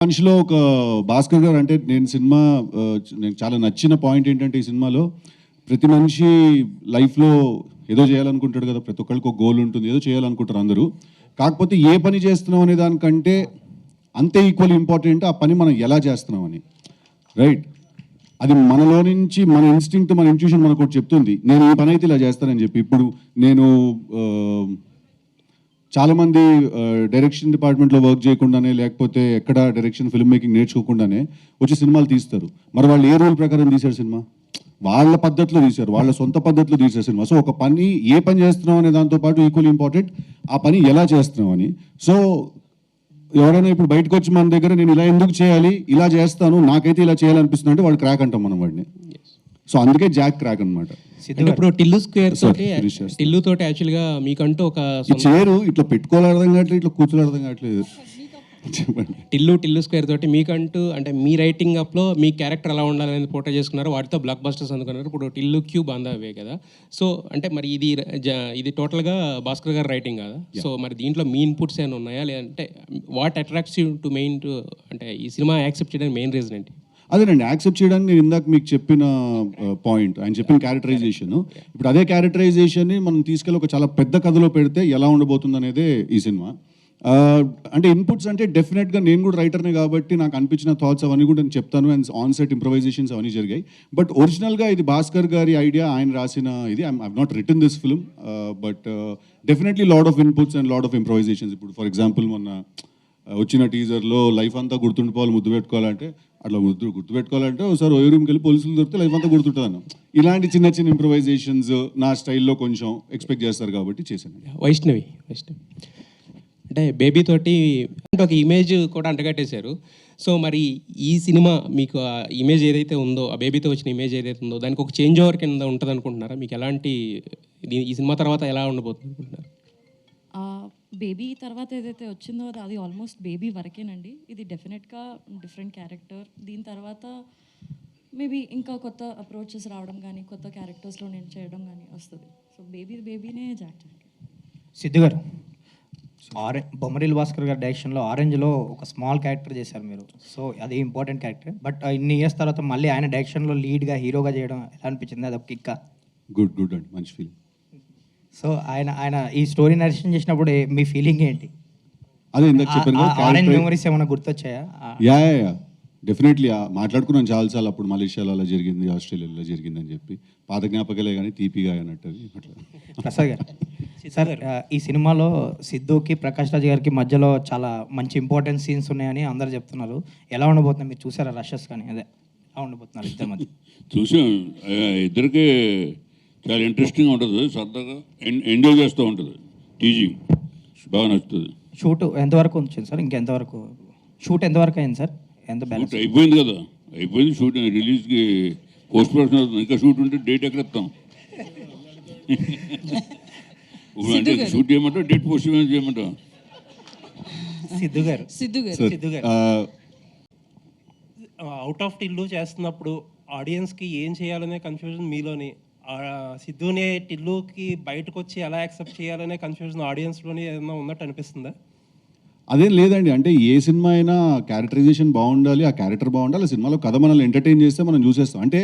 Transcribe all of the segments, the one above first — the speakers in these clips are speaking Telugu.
మనిషిలో ఒక భాస్కర్ గారు అంటే నేను సినిమా నాకు చాలా నచ్చిన పాయింట్ ఏంటంటే ఈ సినిమాలో ప్రతి మనిషి లైఫ్లో ఏదో చేయాలనుకుంటాడు కదా, ప్రతి ఒక్కరికి ఒక గోల్ ఉంటుంది, ఏదో చేయాలనుకుంటారు అందరూ. కాకపోతే ఏ పని చేస్తున్నాం అనే దానికంటే అంతే ఈక్వల్ ఇంపార్టెంట్ ఆ పని మనం ఎలా చేస్తున్నాం అని, రైట్? అది మనలో నుంచి మన ఇన్స్టింక్ట్, మన ఇంట్యూషన్ మనకు ఒకటి చెప్తుంది, నేను ఈ పని అయితే ఇలా చేస్తానని చెప్పి. ఇప్పుడు నేను చాలామంది డైరెక్షన్ డిపార్ట్మెంట్లో వర్క్ చేయకుండానే, లేకపోతే ఎక్కడ డైరెక్షన్ ఫిల్మ్ మేకింగ్ నేర్చుకోకుండానే వచ్చి సినిమాలు తీస్తారు. మరి వాళ్ళు ఏ రూల్ ప్రకారం తీశారు సినిమా? వాళ్ళ పద్ధతిలో తీశారు, వాళ్ళ సొంత పద్ధతిలో తీశారు సినిమా. సో ఒక పని ఏ పని చేస్తున్నాం అనే దాంతోపాటు ఈక్వల్ ఇంపార్టెంట్ ఆ పని ఎలా చేస్తున్నాం అని. సో ఎవరైనా ఇప్పుడు బయటకు వచ్చి మన దగ్గర నేను ఇలా ఎందుకు చేయాలి, ఇలా చేస్తాను, నాకైతే ఇలా చేయాలనిపిస్తుంది అంటే వాడు క్రాక్ అంటాం మనం వాడిని. సో అందుకే జాక్ క్రాక్ అనమాట. ఇప్పుడు టిల్లు స్క్వేర్ తోటి, టిల్లు తోటి యాక్చువల్గా మీకంటూ ఒక చేరు ఇట్లా పెట్టుకోవాలి అర్థం కావట్లేదు, ఇట్లా కూర్చోలు అర్థం కావట్లేదు. చెప్పండి. టిల్లు స్క్వేర్ తోటి మీకంటూ అంటే మీ రైటింగ్ అప్లో మీ క్యారెక్టర్ ఎలా ఉండాలనేది పోర్ట్రే చేసుకున్నారు, వాటితో బ్లాక్ బస్టర్స్ అందుకున్నారు. ఇప్పుడు టిల్లు క్యూబ్ అందవే కదా. సో అంటే మరి ఇది టోటల్గా భాస్కర్ గారు రైటింగ్ కదా. సో మరి దీంట్లో మీ ఇన్పుట్స్ ఏమైనా ఉన్నాయా, లేదంటే what attracts you to mean to, అంటే ఈ సినిమా యాక్సెప్ట్ చేయడానికి మెయిన్ రీజన్ ఏంటి? అదేనండి, యాక్సెప్ట్ చేయడానికి నేను ఇందాక మీకు చెప్పిన పాయింట్, ఆయన చెప్పిన క్యారెక్టరైజేషన్. ఇప్పుడు అదే క్యారెక్టరైజేషన్ని మనం తీసుకెళ్ళి ఒక చాలా పెద్ద కథలో పెడితే ఎలా ఉండబోతుంది అనేదే ఈ సినిమా. అంటే ఇన్పుట్స్ అంటే డెఫినెట్గా నేను కూడా రైటర్నే కాబట్టి నాకు అనిపించిన థాట్స్ అవన్నీ కూడా నేను చెప్తాను. అండ్ ఆన్ సెట్ ఇంప్రవైజేషన్స్ అవన్నీ జరిగాయి. బట్ ఒరిజినల్గా ఇది భాస్కర్ గారి ఐడియా, ఆయన రాసిన ఇది. I not written this film, but definitely lot of inputs and lot of improvisations. ఇప్పుడు ఫర్ ఎగ్జాంపుల్ మొన్న వచ్చిన టీజర్లో లైఫ్ అంతా గుర్తుండిపోవాలి, ముద్దు పెట్టుకోవాలంటే అట్లా గుర్తుపెట్టుకోవాలంటే ఒకసారి ఓ రూమ్కి వెళ్ళి పోలీసులు దొరికితే లైఫ్ అంతా గుర్తుంటుందన్న. ఇలాంటి చిన్న చిన్న ఇంప్రవైజేషన్స్ నా స్టైల్లో కొంచెం ఎక్స్పెక్ట్ చేస్తారు కాబట్టి చేశాను. వైష్ణవి అంటే బేబీ తోటి అంటే ఒక ఇమేజ్ కూడా అంటగట్టేశారు. సో మరి ఈ సినిమా మీకు ఆ ఇమేజ్ ఏదైతే ఉందో, ఆ బేబీతో వచ్చిన ఇమేజ్ ఏదైతే ఉందో దానికి ఒక చేంజ్ ఓవర్ కింద ఉంటుంది అనుకుంటున్నారా? మీకు ఎలాంటి ఈ సినిమా తర్వాత ఎలా ఉండబోతుంది అనుకుంటున్నారు? బేబీ తర్వాత ఏదైతే వచ్చిందో అది ఆల్మోస్ట్ బేబీ వరకేనండి. ఇది డెఫినెట్గా డిఫరెంట్ క్యారెక్టర్. దీని తర్వాత మేబీ ఇంకా కొత్త అప్రోచెస్ రావడం కానీ, కొత్త క్యారెక్టర్స్లో నేను చేయడం కానీ వస్తుంది. So బేబీనే Jack. సిద్ధు గారు, బొమ్మరిల్ భాస్కర్ గారి డైరెక్షన్లో ఆరెంజ్లో ఒక స్మాల్ క్యారెక్టర్ చేశారు మీరు. సో అది ఇంపార్టెంట్ క్యారెక్టర్. బట్ ఇన్ని ఇయర్స్ తర్వాత మళ్ళీ ఆయన డైరెక్షన్లో లీడ్గా హీరోగా చేయడం ఎలా అనిపించింది? అది ఒక కిక్క. గుడ్ అండి, మంచి ఫీలింగ్. సో ఆయన ఈ స్టోరీ నరేషన్ చేసినప్పుడు మీ ఫీలింగ్ ఏంటి? అదే ఇందాక చెప్పాను, ఆరెంజ్ మెమరీస్ ఏమైనా గుర్తొచ్చాయా? యా డెఫినెట్లీ మాట్లాడుకున్నాను చాలాసార్లు. అప్పుడు మలేషియాలో అలా జరిగింది, ఆస్ట్రేలియాలో జరిగింది అని చెప్పి. పాత జ్ఞాపకాలే కానీ తీపిగా అన్నట్టు. ప్రసాద్ గారు, సార్ ఈ సినిమాలో సిద్ధుకి ప్రకాష్ రాజ్ గారికి మధ్యలో చాలా మంచి ఇంపార్టెంట్ సీన్స్ ఉన్నాయని అందరు చెప్తున్నారు. ఎలా ఉండబోతున్నారు? మీరు చూసారా రషెస్ కానీ? అదే ఎలా ఉండబోతున్నారు ఇద్దరి మధ్య? చూసాం, ఇద్దరికి చాలా ఇంట్రెస్టింగ్ ఉంటుంది, సరదాగా ఎంజాయ్ చేస్తూ ఉంటుంది. టీజింగ్ బాగా నచ్చుతుంది. షూట్ ఎంతవరకు వచ్చింది సార్? ఇంకెంతవరకు షూట్ ఎంతవరకు అయింది సార్? ఎంత బ్యాలెన్స్ అయిపోయింది కదా, అయిపోయింది. షూట్ రిలీజ్కి పోస్ట్ ప్రొడక్షన్ అవుతుంది. ఇంకా షూట్ ఉంటే డేట్ ఎక్కడ ఇస్తాం? అంటే షూట్ చేయమంటావు, డేట్ పోస్ట్ చేయమంటావు? సిద్ధు గారు అవుట్ ఆఫ్ టిల్లు చేస్తున్నప్పుడు ఆడియన్స్కి ఏం చేయాలనే కన్ఫ్యూజన్ మీలోని, సిద్ధునే టిల్లుకి బయటకు వచ్చి ఎలా యాక్సెప్ట్ చేయాలనే కన్ఫ్యూజన్ ఆడియన్స్లోని ఏదైనా ఉన్నట్టు అనిపిస్తుందా? అదేం లేదండి, అంటే ఏ సినిమా అయినా క్యారెక్టరైజేషన్ బాగుండాలి, ఆ క్యారెక్టర్ బాగుండాలి, సినిమాలో కథ మనల్ని ఎంటర్టైన్ చేస్తే మనం చూసేస్తాం. అంటే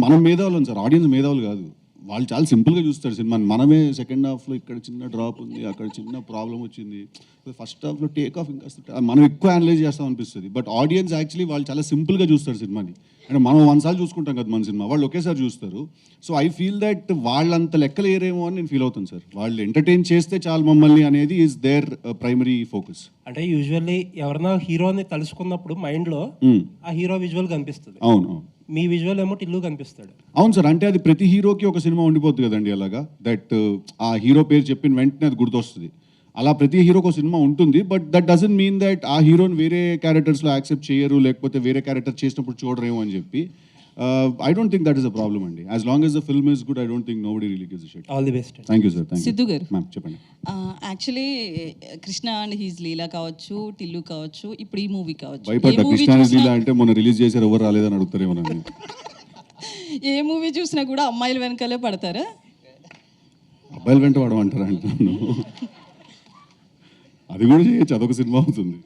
మనం మేధావులం సార్, ఆడియన్స్ మేధావులు కాదు. వాళ్ళు చాలా సింపుల్గా చూస్తారు సినిమాని. మనమే సెకండ్ హాఫ్లో ఇక్కడ చిన్న డ్రాప్ ఉంది, అక్కడ చిన్న ప్రాబ్లం వచ్చింది, ఫస్ట్ హాఫ్లో టేక్ ఆఫ్ ఇంకా మనం ఎక్కువ అనలైజ్ చేస్తాం అనిపిస్తుంది. బట్ ఆడియన్స్ యాక్చువల్లీ వాళ్ళు చాలా సింపుల్గా చూస్తారు సినిమాని. అంటే మనం 1 సార్లు చూసుకుంటాం కదా మన సినిమా, వాళ్ళు ఒకేసారి చూస్తారు. సో ఐ ఫీల్ దట్ వాళ్ళంత లెక్కలు ఏరేమో అని నేను ఫీల్ అవుతాను సార్. వాళ్ళు ఎంటర్టైన్ చేస్తే చాలు మమ్మల్ని అనేది ఈజ్ దేర్ ప్రైమరీ ఫోకస్. అంటే యూజువల్లీ ఎవరైనా హీరోని తలుచుకున్నప్పుడు మైండ్లో ఆ హీరో విజువల్ కనిపిస్తుంది. అవును, మీ విజువల్ ఏమో టిల్లు కనిపిస్తాడు. అవును సార్, అంటే అది ప్రతి హీరోకి ఒక సినిమా ఉండిపోతుంది కదండి అలాగా. దట్ ఆ హీరో పేరు చెప్పిన వెంటనే అది గుర్తొస్తుంది. అలా ప్రతి హీరోకి ఒక సినిమా ఉంటుంది. But that doesn't mean that ఆ హీరోని వేరే క్యారెక్టర్స్లో యాక్సెప్ట్ చేయరు, లేకపోతే వేరే క్యారెక్టర్ చేసినప్పుడు చూడరేమో అని చెప్పి. I don't think that is a problem అండి. As long as the film is good, I don't think nobody really gives a shit. All the best. Thank you sir. Thank you. Siddhu గారు, మ్యామ్ చెప్పండి. యాక్చువల్లీ కృష్ణ అండ్ హీజ్ లీలా కావచ్చు, టిల్లు కావచ్చు, ఇప్పుడు ఈ మూవీ కావచ్చు. భయపడ్డా కృష్ణ లీలా అంటే మొన్న రిలీజ్ చేశారు, ఎవరు రాలేదని అడుగుతారేమో నన్ను. ఏ మూవీ చూసినా కూడా అమ్మాయిల వెనకాలే పడతారా? అబ్బాయిల వెంట పడమంటారా అంటున్నాను. అది కూడా చేయొచ్చు, అదొక సినిమా అవుతుంది.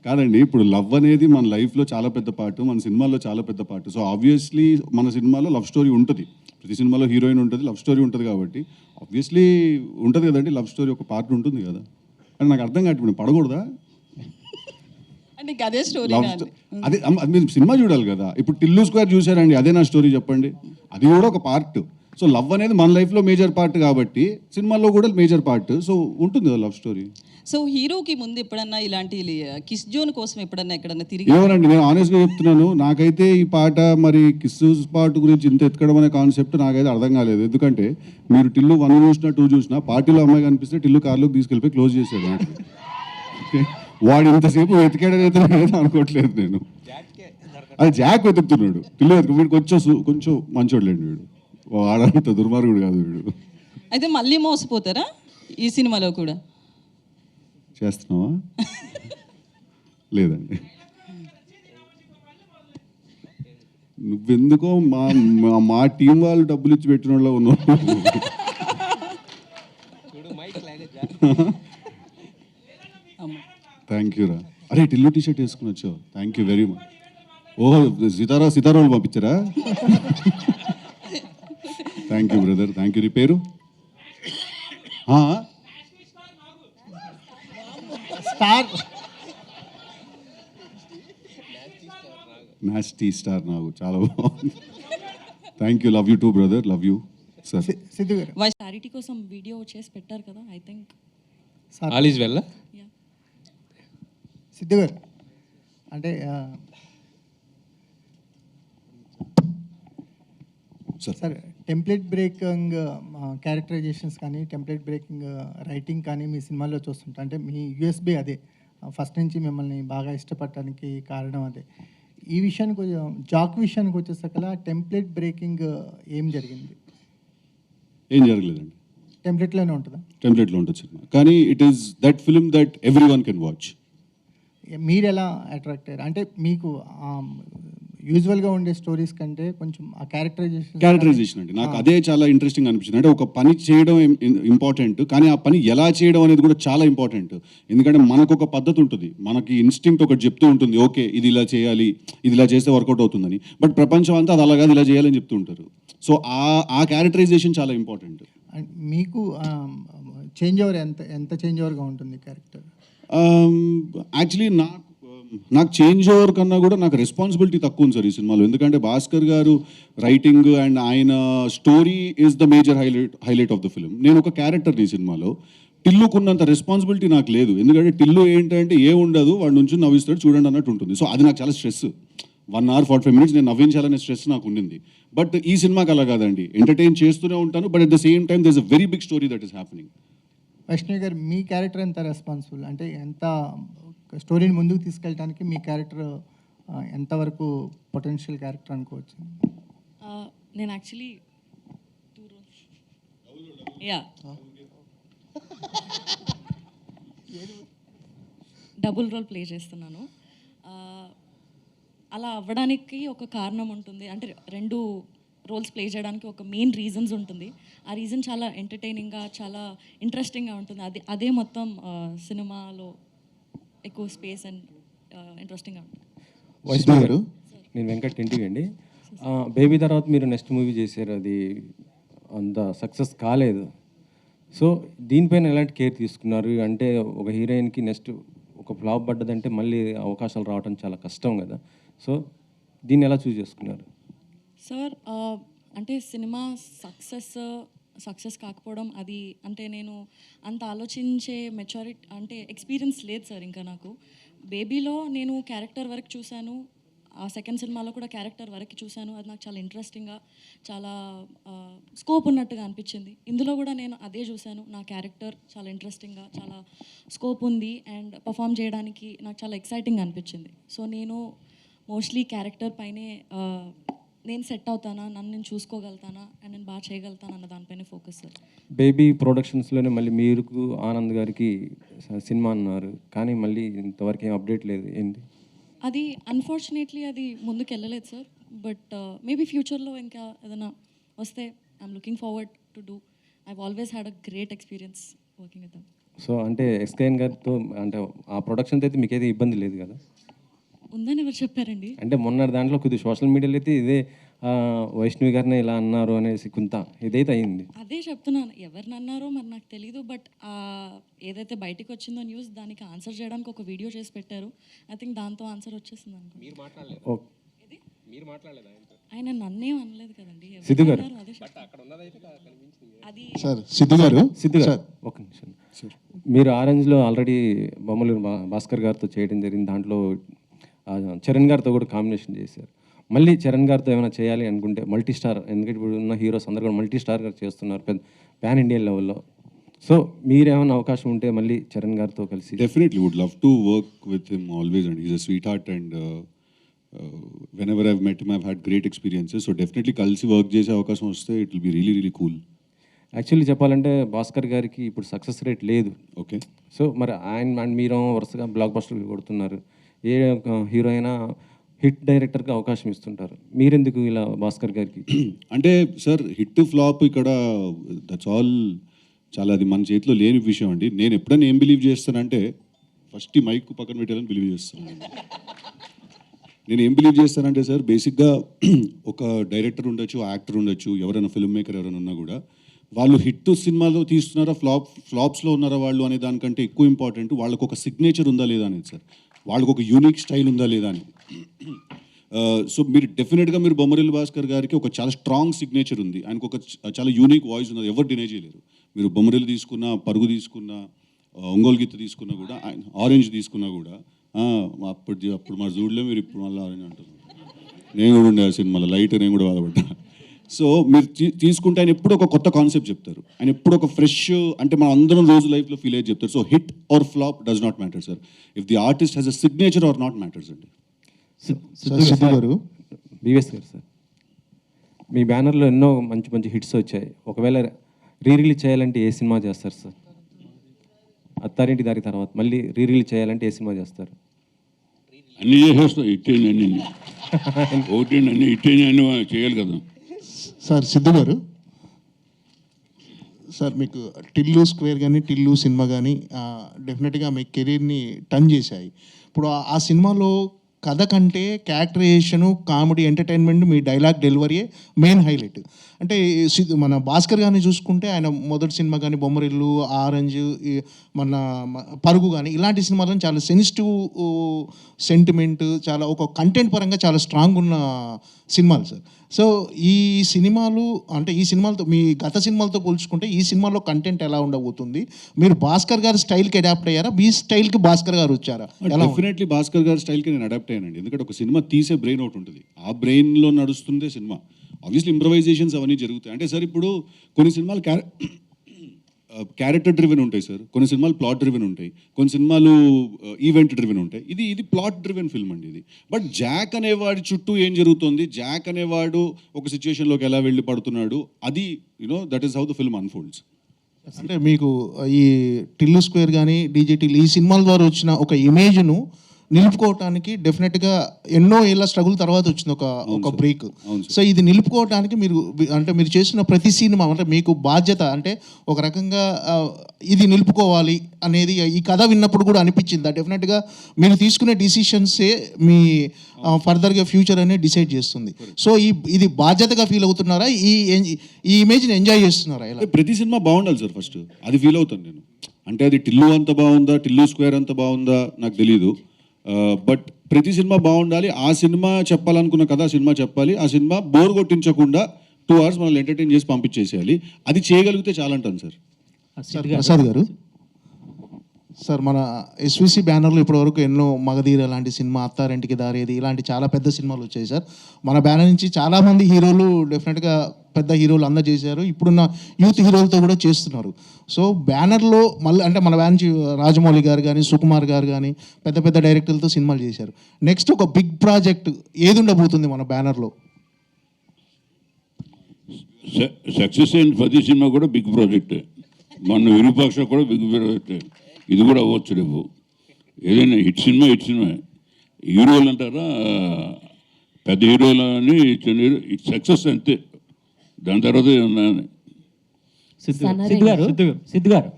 కాదండి, ఇప్పుడు లవ్ అనేది మన లైఫ్లో చాలా పెద్ద పార్ట్, మన సినిమాలో చాలా పెద్ద పార్ట్. సో ఆబ్వియస్లీ మన సినిమాలో లవ్ స్టోరీ ఉంటుంది, ప్రతి సినిమాలో హీరోయిన్ ఉంటుంది, లవ్ స్టోరీ ఉంటుంది, కాబట్టి ఆబ్వియస్లీ ఉంటుంది కదండి, లవ్ స్టోరీ ఒక పార్ట్ ఉంటుంది కదా. అని నాకు అర్థం కాదు, ఇప్పుడు పడకూడదా అంటే ఇంక అదే స్టోరీ లవ్ అదే అది మీరు సినిమా చూడాలి కదా. ఇప్పుడు టిల్లు స్క్వేర్ చూసారండి, అదే నా స్టోరీ చెప్పండి, అది కూడా ఒక పార్ట్. సో లవ్ అనేది మన లైఫ్లో మేజర్ పార్ట్ కాబట్టి సినిమాలో కూడా మేజర్ పార్ట్, సో ఉంటుంది కదా లవ్ స్టోరీ. సో హీరోకి ముందు ఎప్పుడన్నా ఇలాంటి కిస్ జోన్ కోసం ఎప్పుడన్నా ఎక్కడన్నా తిరిగి ఏమోనండి, నేను ఆనెస్ట్గా చెప్తున్నాను, నాకైతే ఈ పాట మరి కిస్ పార్ట్ గురించి ఇంత ఎత్తుకడం అనే కాన్సెప్ట్ నాకైతే అర్థం కాలేదు. ఎందుకంటే మీరు టిల్లు 1 చూసినా 2 చూసినా పార్టీలో అమ్మాయి కనిపిస్తే టిల్లు కార్లోకి తీసుకెళ్ళిపోయి క్లోజ్ చేశాడు నాకు. వాడు ఇంతసేపు వెతికాడనైతే అనుకోవట్లేదు నేను. అది జాక్ వెతుకుతున్నాడు, టిల్లు వీడు కొంచెం మంచోడులేండి, వీడు వాడంత దుర్మార్గుడు కాదు వీడు. అయితే మళ్ళీ మోసపోతారా ఈ సినిమాలో కూడా? చేస్తున్నావా? లేదండి, నువ్వెందుకో మా టీం వాళ్ళు డబ్బులు ఇచ్చి పెట్టిన వాళ్ళు ఉన్నావు. థ్యాంక్ యూ రా. అరే టిల్లు టీ షర్ట్ వేసుకుని వచ్చావు, థ్యాంక్ యూ వెరీ మచ్. ఓహో సితారా వాళ్ళు పంపించారా? Thank you brother, thank you. నీ పేరు? స్టార్ నాస్టీ స్టార్ నాకు చాలా బాగుంది. Thank you, love you too brother, love you sir. Siddhu garu, clarity కోసం వీడియో చేసి పెట్టారు కదా, I think. All is well. Siddhu garu అంటే సార్ టెంప్లెట్ బ్రేకింగ్ క్యారెక్టరైజేషన్స్ కానీ టెంప్లెట్ బ్రేకింగ్ రైటింగ్ కానీ మీ సినిమాల్లో చూస్తుంటా, అంటే మీ యూఎస్బీ అదే, ఫస్ట్ నుంచి మిమ్మల్ని బాగా ఇష్టపడటానికి కారణం అదే. ఈ విషయానికి జాక్ విషయానికి వచ్చేసరికల్లా టెంప్లెట్ బ్రేకింగ్ ఏం జరిగింది? ఏం జరగలేదండి, టెంప్లెట్లోనే ఉంటుందా? టెంప్లెట్లో ఉంటుంది సినిమా, కానీ it is that film that every one can watch. మీరు ఎలా అట్రాక్ట్ అయ్యారు? అంటే మీకు యూజువల్గా ఉండే స్టోరీస్ కంటే కొంచెం ఆ క్యారెక్టరైజేషన్ అండి నాకు అదే చాలా ఇంట్రెస్టింగ్ అనిపించింది. అంటే ఒక పని చేయడం ఇంపార్టెంట్, కానీ ఆ పని ఎలా చేయడం అనేది కూడా చాలా ఇంపార్టెంట్. ఎందుకంటే మనకు ఒక పద్ధతి ఉంటుంది, మనకి ఇన్స్టింక్ట్ ఒకటి చెప్తూ ఉంటుంది, ఓకే ఇది ఇలా చేయాలి, ఇది ఇలా చేస్తే వర్కౌట్ అవుతుందని. బట్ ప్రపంచం అంతా అది అలాగా ఇలా చేయాలని చెప్తూ ఉంటారు. సో ఆ క్యారెక్టరైజేషన్ చాలా ఇంపార్టెంట్. మీకు చేంజ్ ఓవర్ ఎంత చేంజ్ ఓవర్గా ఉంటుంది క్యారెక్టర్? యాక్చువల్లీ నాకు చేంజ్ ఓవర్ కన్నా కూడా నాకు రెస్పాన్సిబిలిటీ తక్కువ ఉంది సార్ ఈ సినిమాలో. ఎందుకంటే భాస్కర్ గారు రైటింగ్ అండ్ ఆయన story is the major highlight of the film. నేను ఒక క్యారెక్టర్ని ఈ సినిమాలో, టిల్లుకున్నంత రెస్పాన్సిబిలిటీ నాకు లేదు. ఎందుకంటే టిల్లు ఏంటంటే ఏ ఉండదు, వాడి నుంచి నవ్విస్తాడు చూడండి అన్నట్టు ఉంటుంది. సో అది నాకు చాలా స్ట్రెస్. 1 hour 45 minutes నేను నవ్వించాలనే స్ట్రెస్ నాకు ఉండింది. బట్ ఈ సినిమాకి అలా కాదండి, ఎంటర్టైన్ చేస్తూనే ఉంటాను, but at the same time there is a very big story that is happening. Vaishnavi garu, మీ క్యారెక్టర్ ఎంత రెస్పాన్సిబుల్, అంటే ఎంత స్టోరీని ముందుకు తీసుకెళ్ళడానికి మీ క్యారెక్టర్ ఎంతవరకు పొటెన్షియల్ క్యారెక్టర్ అనుకోవచ్చు? నేను యాక్చువల్లీ డబుల్ రోల్ ప్లే చేస్తున్నాను. అలా అవ్వడానికి ఒక కారణం ఉంటుంది, అంటే 2 రోల్స్ ప్లే చేయడానికి ఒక మెయిన్ రీజన్స్ ఉంటుంది. ఆ రీజన్ చాలా ఎంటర్టైనింగ్గా, చాలా ఇంట్రెస్టింగ్గా ఉంటుంది. అదే మొత్తం సినిమాలో ఎక్కువ స్పేస్ అండ్ ఇంట్రెస్టింగ్గా ఉంటుంది. వైష్ణవ్ గారు, నేను వెంకట్ ఇంటికి అండి. బేబీ తర్వాత మీరు నెక్స్ట్ మూవీ చేశారు, అది అంత సక్సెస్ కాలేదు. సో దీనిపైన ఎలాంటి కేర్ తీసుకున్నారు? అంటే ఒక హీరోయిన్కి నెక్స్ట్ ఒక ఫ్లాప్ పడ్డదంటే మళ్ళీ అవకాశాలు రావడం చాలా కష్టం కదా. సో దీన్ని ఎలా చూస్ చేసుకున్నారు? సార్ అంటే సినిమా సక్సెస్ కాకపోవడం అది, అంటే నేను అంత ఆలోచించే మెచ్యూరిటీ అంటే ఎక్స్పీరియన్స్ లేదు సార్ ఇంకా నాకు. బేబీలో నేను క్యారెక్టర్ వరకు చూశాను, ఆ సెకండ్ సినిమాలో కూడా క్యారెక్టర్ వరకు చూశాను. అది నాకు చాలా ఇంట్రెస్టింగ్గా, చాలా స్కోప్ ఉన్నట్టుగా అనిపించింది. ఇందులో కూడా నేను అదే చూశాను, నా క్యారెక్టర్ చాలా ఇంట్రెస్టింగ్గా, చాలా స్కోప్ ఉంది అండ్ పర్ఫామ్ చేయడానికి నాకు చాలా ఎక్సైటింగ్ అనిపించింది. సో నేను మోస్ట్లీ క్యారెక్టర్ పైనే నేను సెట్ అవుతానా, నన్ను నేను చూసుకోగలుగుతానా అండ్ నేను బాగా చేయగలుగుతాను అన్న దానిపైన ఫోకస్ సార్. బేబీ ప్రొడక్షన్స్లోనే మళ్ళీ మీరు ఆనంద్ గారికి సినిమా అన్నారు, కానీ మళ్ళీ ఇంతవరకు ఏం అప్డేట్ లేదు, ఏంటి? అది అన్ఫార్చునేట్లీ అది ముందుకు వెళ్ళలేదు సార్. బట్ మేబీ ఫ్యూచర్లో ఇంకా ఏదైనా వస్తే I'm looking forward to do. I've always had a great experience working with them. So అంటే ఎస్కేఎన్ గారితో అంటే ఆ ప్రొడక్షన్తో అయితే మీకైతే ఇబ్బంది లేదు కదా? ఉందని ఎవరు చెప్పారండి? అంటే మొన్న దాంట్లో కొద్దిగా సోషల్ మీడియాలో అయితే ఇదే వైష్ణవి గారిని ఇలా అన్నారు అనేసి కొంత ఇదైతే అయింది. అదే చెప్తున్నాను, ఎవరిని అన్నారో మరి నాకు తెలీదు. బట్ ఏదైతే బయటికి వచ్చిందో న్యూస్, దానికి ఆన్సర్ చేయడానికి ఒక వీడియో చేసి పెట్టారు. ఐ థింక్ దాంతో ఆన్సర్ వచ్చేసింది అనుకో. మీరు మాట్లాడలేదు, మీరు మాట్లాడలేదు ఆయనతో. ఆయన నన్నేం అనలేదు కదండి. ఎవరు సిద్ధు గారు. అన్నారో అదే చెప్తాను. అక్కడ ఉన్నదైతే కనిపించింది. అది సార్ సిద్ధు గారు ఒక నిమిషం. మీరు ఆరెంజ్లో ఆల్రెడీ బొమ్మలు భాస్కర్ గారితో చేయడం జరిగింది. దాంట్లో చరణ్ గారితో కూడా కాంబినేషన్ చేశారు. మళ్ళీ చరణ్ గారితో ఏమైనా చేయాలి అనుకుంటే మల్టీ స్టార్, ఎందుకంటే ఇప్పుడు ఉన్న హీరోస్ అందరూ కూడా మల్టీ స్టార్ గారు చేస్తున్నారు పెద్ద పాన్ ఇండియన్ లెవెల్లో. సో మీరేమైనా అవకాశం ఉంటే మళ్ళీ చరణ్ గారితో కలిసి definitely would love to work with him always and is a sweetheart and whenever I've met him I've had great experiences, so definitely కలిసి వర్క్ చేసే అవకాశం వస్తే it will be really really cool. Actually చెప్పాలంటే భాస్కర్ గారికి ఇప్పుడు సక్సెస్ రేట్ లేదు. ఓకే, సో మరి ఆయన అండ్ మీరు వరుసగా బ్లాక్ బస్టర్లు కొడుతున్నారు. ఏ హీరో అయినా హిట్ డైరెక్టర్కి అవకాశం ఇస్తుంటారు, మీరెందుకు ఇలా భాస్కర్ గారికి? అంటే సార్ హిట్ ఫ్లాప్ ఇక్కడ దట్స్ ఆల్ చాలా అది మన చేతిలో లేని విషయం అండి. నేను ఎప్పుడైనా ఏం బిలీవ్ చేస్తానంటే ఫస్ట్ ఈ మైక్ పక్కన పెట్టాలని బిలీవ్ చేస్తాను. నేను ఏం బిలీవ్ చేస్తానంటే సార్ బేసిక్గా ఒక డైరెక్టర్ ఉండొచ్చు, యాక్టర్ ఉండొచ్చు, ఎవరైనా ఫిల్మ్ మేకర్ ఎవరైనా ఉన్నా కూడా వాళ్ళు హిట్ సినిమాలో తీస్తున్నారా ఫ్లాప్స్లో ఉన్నారా వాళ్ళు అనే దానికంటే ఎక్కువ ఇంపార్టెంట్ వాళ్ళకు ఒక సిగ్నేచర్ ఉందా లేదా అనేది సార్, వాళ్ళకు ఒక యూనిక్ స్టైల్ ఉందా లేదా అని. సో మీరు డెఫినెట్గా మీరు బొమ్మరిల్లు భాస్కర్ గారికి ఒక చాలా స్ట్రాంగ్ సిగ్నేచర్ ఉంది, ఆయనకు ఒక చాలా యూనిక్ వాయిస్ ఉన్నది, ఎవరు డినై చేయలేరు. మీరు బొమ్మరిల్లు తీసుకున్నా, పరుగు తీసుకున్నా, ఒంగోలు గీత తీసుకున్నా కూడా, ఆయన ఆరెంజ్ తీసుకున్నా కూడా అప్పుడు మా జూడ్లో మీరు ఇప్పుడు మళ్ళీ ఆరెంజ్ అంటారు. నేను కూడా ఉండే ఆ సినిమాలో లైట్, నేను కూడా బాధపడ్డా. సో మీరు తీసుకుంటే ఆయన ఎప్పుడు ఒక కొత్త కాన్సెప్ట్ చెప్తారు, ఆయన ఎప్పుడు ఒక ఫ్రెష్, అంటే మనం అందరం రోజు లైఫ్లో ఫీల్ అయ్యి చెప్తారు. So hit or flop does not matter sir, if the artist has a signature or not matters అండి. సిద్ధు గారు, బీవీఎస్ గారు సార్, మీ బ్యానర్లో ఎన్నో మంచి మంచి హిట్స్ వచ్చాయి. ఒకవేళ రిలీజ్ చేయాలంటే ఏ సినిమా చేస్తారు సార్? అత్తారింటి దారి తర్వాత మళ్ళీ రిలీజ్ చేయాలంటే ఏ సినిమా చేస్తారు? అన్నీ చేసేస్తాం, ఇట్టేని అన్ని ఒకటి అన్ని ఇట్టేని అన్ని చేయాలి కదా సార్. సిద్ధు గారు సార్, మీకు టిల్లు స్క్వేర్ కానీ టిల్లు సినిమా కానీ డెఫినెట్గా మీ కెరీర్ని టర్న్ చేశాయి. ఇప్పుడు ఆ సినిమాలో కథ కంటే క్యారెక్టరైజేషను, కామెడీ, ఎంటర్టైన్మెంట్, మీ డైలాగ్ డెలివరీయే మెయిన్ హైలైట్. అంటే మన భాస్కర్ గారిని చూసుకుంటే ఆయన మొదటి సినిమా కానీ బొమ్మరిల్లు, ఆరెంజ్, మన పరుగు కానీ ఇలాంటి సినిమాలను చాలా సెన్సిటివ్ సెంటిమెంట్, చాలా ఒక కంటెంట్ పరంగా చాలా స్ట్రాంగ్ ఉన్న సినిమాలు సార్. సో ఈ సినిమాలు అంటే ఈ సినిమాలతో మీ గత సినిమాలతో పోల్చుకుంటే ఈ సినిమాలో కంటెంట్ ఎలా ఉండబోతుంది? మీరు భాస్కర్ గారి స్టైల్కి అడాప్ట్ అయ్యారా, మీ స్టైల్కి భాస్కర్ గారు వచ్చారా? డెఫినెట్లీ భాస్కర్ గారి స్టైల్కి నేను అడాప్ట్ అయ్యానండి. ఎందుకంటే ఒక సినిమా తీసే బ్రెయిన్ ఒకటి ఉంటుంది, ఆ బ్రెయిన్లో నడుస్తుందే సినిమా. ఆబ్వియస్లీ ఇంప్రవైజేషన్స్ అవన్నీ జరుగుతాయి. అంటే సార్ ఇప్పుడు కొన్ని సినిమాలు క్యారెక్టర్ డ్రివెన్ ఉంటాయి సార్, కొన్ని సినిమాలు ప్లాట్ డ్రివెన్ ఉంటాయి, కొన్ని సినిమాలు ఈవెంట్ డ్రివెన్ ఉంటాయి. ఇది ప్లాట్ డ్రివెన్ ఫిల్మ్ అండి ఇది. బట్ జాక్ అనేవాడి చుట్టూ ఏం జరుగుతుంది, జాక్ అనేవాడు ఒక సిచ్యువేషన్లోకి ఎలా వెళ్ళి పడుతున్నాడు, అది that is how the film unfolds. అంటే మీకు ఈ టిల్లు స్క్వేర్ కానీ డీజేటీ ఈ సినిమాల ద్వారా వచ్చిన ఒక ఇమేజ్ను నిలుపుకోవటానికి డెఫినెట్గా ఎన్నో ఏళ్ళ స్ట్రగుల్ తర్వాత వచ్చింది ఒక బ్రేక్. సో ఇది నిలుపుకోవటానికి మీరు చేసిన ప్రతి సినిమా అంటే మీకు బాధ్యత, అంటే ఒక రకంగా ఇది నిలుపుకోవాలి అనేది ఈ కథ విన్నప్పుడు కూడా అనిపించింది. డెఫినెట్గా మీరు తీసుకునే డిసిషన్సే మీ ఫర్దర్గా ఫ్యూచర్ అనేది డిసైడ్ చేస్తుంది. సో ఇది బాధ్యతగా ఫీల్ అవుతున్నారా, ఈ ఇమేజ్ని ఎంజాయ్ చేస్తున్నారా? ఇలా ప్రతి సినిమా బాగుండాలి సార్, ఫస్ట్ అది ఫీల్ అవుతాను నేను. అంటే అది టిల్లు అంత బాగుందా, టిల్లు స్క్వేర్ అంత బాగుందా నాకు తెలీదు, బట్ ప్రతి సినిమా బాగుండాలి. ఆ సినిమా చెప్పాలనుకున్న కథ ఆ సినిమా చెప్పాలి, ఆ సినిమా బోర్ కొట్టించకుండా 2 hours మనల్ని ఎంటర్టైన్ చేసి పంపించేసేయాలి. అది చేయగలిగితే చాలంటాను సార్. ప్రసాద్ గారు సార్, మన ఎస్విసి బ్యానర్లో ఇప్పటివరకు ఎన్నో మగధీర లాంటి సినిమా, అత్తారింటికి దారేది ఇలాంటి చాలా పెద్ద సినిమాలు వచ్చాయి సార్. మన బ్యానర్ నుంచి చాలామంది హీరోలు డెఫినెట్గా పెద్ద హీరోలు అందరూ చేశారు, ఇప్పుడున్న యూత్ హీరోలతో కూడా చేస్తున్నారు. సో బ్యానర్లో మళ్ళీ అంటే మన బ్యానర్ నుంచి రాజమౌళి గారు కానీ, సుకుమార్ గారు కానీ పెద్ద పెద్ద డైరెక్టర్లతో సినిమాలు చేశారు. నెక్స్ట్ ఒక బిగ్ ప్రాజెక్ట్ ఏది ఉండబోతుంది మన బ్యానర్లో? సక్సెస్ అయిన ప్రతి సినిమా కూడా బిగ్ ప్రాజెక్ట్. మన విరూపాక్ష కూడా బిగ్ ప్రాజెక్ట్, ఇది కూడా అవ్వచ్చు రేపు. ఏదైనా హిట్ సినిమా హీరోలు అంటారా, పెద్ద హీరోలు అని సక్సెస్ అంతే, దాని తర్వాత సిద్ధు గారు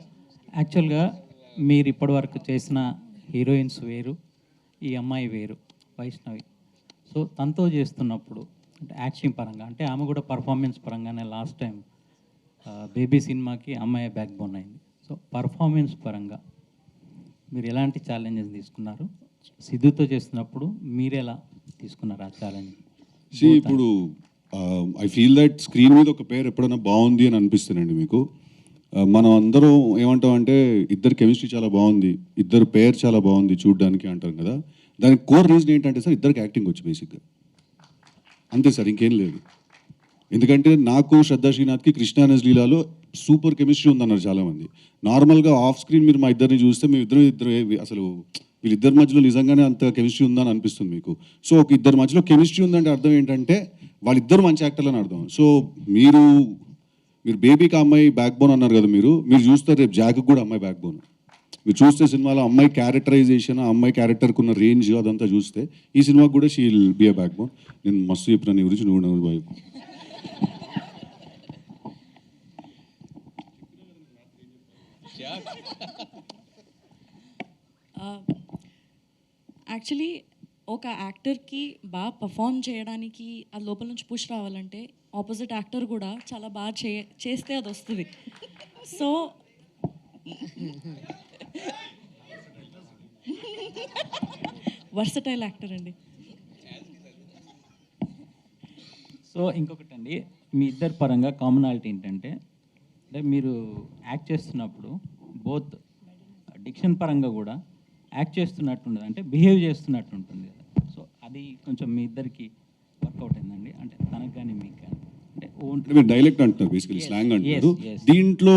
యాక్చువల్గా మీరు ఇప్పటివరకు చేసిన హీరోయిన్స్ వేరు, ఈ అమ్మాయి వేరు, వైష్ణవి. సో తనతో చేస్తున్నప్పుడు అంటే యాక్టింగ్ పరంగా, అంటే ఆమె కూడా పర్ఫార్మెన్స్ పరంగానే లాస్ట్ టైం బేబీ సినిమాకి అమ్మాయి బ్యాక్ బోన్ అయింది. సో పర్ఫార్మెన్స్ పరంగా మీరు ఎలాంటి ఛాలెంజెస్ తీసుకున్నారు? సిద్ధుతో చేస్తున్నప్పుడు మీరు ఎలా తీసుకున్నారు ఆ ఛాలెంజ్? ఇప్పుడు ఐ ఫీల్ దట్ స్క్రీన్ మీద ఒక పేరు ఎప్పుడైనా బాగుంది అని అనిపిస్తుందండి మీకు. మనం అందరం ఏమంటాం అంటే ఇద్దరు కెమిస్ట్రీ చాలా బాగుంది, ఇద్దరు పేరు చాలా బాగుంది చూడడానికి అంటాం కదా. దానికి కోర్ రీజన్ ఏంటంటే సార్ ఇద్దరికి యాక్టింగ్ వచ్చు బేసిక్గా, అంతే సార్, ఇంకేం లేదు. ఎందుకంటే నాకు శ్రద్ధా శ్రీనాథ్కి కృష్ణానస్ లీలాలో సూపర్ కెమిస్ట్రీ ఉందన్నారు చాలామంది. నార్మల్గా ఆఫ్ స్క్రీన్ మీరు మా ఇద్దరిని చూస్తే మీ ఇద్దరు అసలు వీళ్ళిద్దరి మధ్యలో నిజంగానే అంత కెమిస్ట్రీ ఉందని అనిపిస్తుంది మీకు. సో ఒక ఇద్దరి మధ్యలో కెమిస్ట్రీ ఉందంటే అర్థం ఏంటంటే వాళ్ళిద్దరు మంచి యాక్టర్లు అని అర్థం. సో మీరు బేబీకి అమ్మాయి బ్యాక్ బోన్ అన్నారు కదా, మీరు చూస్తారు రేపు జాక్ కూడా అమ్మాయి బ్యాక్ బోన్. మీరు చూస్తే సినిమాలో అమ్మాయి క్యారెక్టరైజేషన్, అమ్మాయి క్యారెక్టర్కి ఉన్న రేంజ్ అదంతా చూస్తే ఈ సినిమాకి కూడా she will be a back bone. నేను మస్తు చెప్పిన నీ గురించి, నువ్వు బాయ్. యాక్చువల్లీ ఒక యాక్టర్కి బాగా పర్ఫామ్ చేయడానికి ఆ లోపల నుంచి పుష్ రావాలంటే ఆపోజిట్ యాక్టర్ కూడా చాలా బాగా చేస్తే అది వస్తుంది. సో వర్సటైల్ యాక్టర్ అండి. సో ఇంకొకటండి, మీ ఇద్దరి పరంగా కామనాలిటీ ఏంటంటే, అంటే మీరు యాక్ట్ చేస్తున్నప్పుడు బోత్ డిక్షన్ పరంగా కూడా యాక్ట్ చేస్తున్నట్టు ఉండదు, అంటే బిహేవ్ చేస్తున్నట్టు ఉంటుంది కదా. సో అది కొంచెం మీ ఇద్దరికి వర్కౌట్ అయిందండి, అంటే తనకు కానీ మీకు కానీ. అంటే మీరు డైలెక్ట్ అంటున్నారు, బేసికలీ స్లాంగ్ అంటున్నారు. దీంట్లో